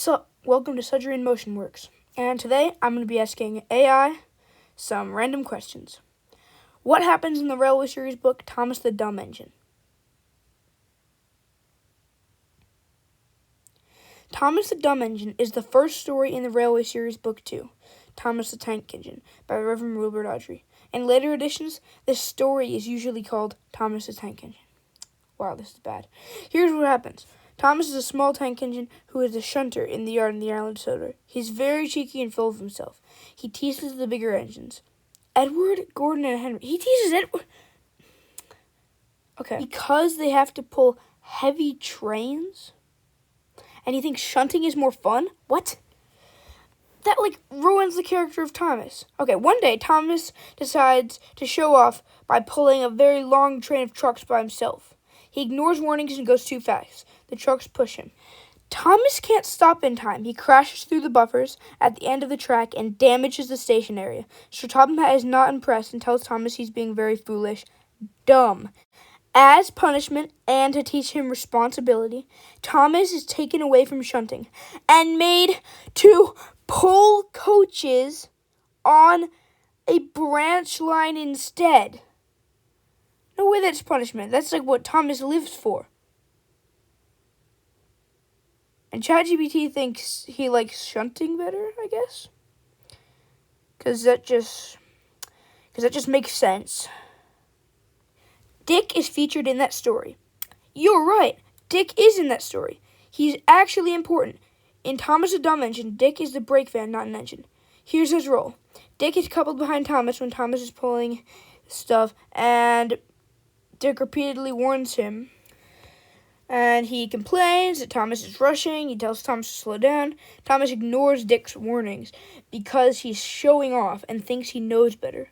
What's up? Welcome to Sudgery in Motion Works. And today I'm going to be asking AI some random questions. What happens in the Railway Series book Thomas the Dumb Engine? Thomas the Dumb Engine is the first story in the Railway Series Book 2, Thomas the Tank Engine, by Reverend Wilbur Audrey. In later editions, this story is usually called Thomas the Tank Engine. Wow, this is bad. Here's what happens. Thomas is a small tank engine who is a shunter in the yard in the Island Soda. He's very cheeky and full of himself. He teases the bigger engines. Edward, Gordon, and Henry. He teases Edward. Okay. Because they have to pull heavy trains? And he thinks shunting is more fun? What? That, ruins the character of Thomas. Okay, one day, Thomas decides to show off by pulling a very long train of trucks by himself. He ignores warnings and goes too fast. The trucks push him. Thomas can't stop in time. He crashes through the buffers at the end of the track and damages the station area. Sir Topham Hatt is not impressed and tells Thomas he's being very foolish. Dumb. As punishment and to teach him responsibility, Thomas is taken away from shunting and made to pull coaches on a branch line instead. No way that's punishment. That's what Thomas lives for. And ChatGPT thinks he likes shunting better, I guess. Because that just makes sense. Dick is featured in that story. You're right. Dick is in that story. He's actually important. In Thomas the Dumb Engine, Dick is the brake van, not an engine. Here's his role. Dick is coupled behind Thomas when Thomas is pulling stuff, and Dick repeatedly warns him. And he complains that Thomas is rushing. He tells Thomas to slow down. Thomas ignores Dick's warnings because he's showing off and thinks he knows better.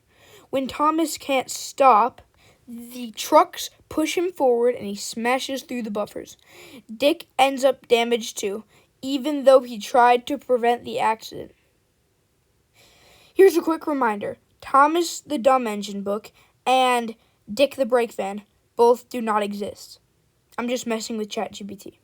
When Thomas can't stop, the trucks push him forward and he smashes through the buffers. Dick ends up damaged too, even though he tried to prevent the accident. Here's a quick reminder. Thomas the Dumb Engine book and Dick the Brake Van both do not exist. I'm just messing with ChatGPT.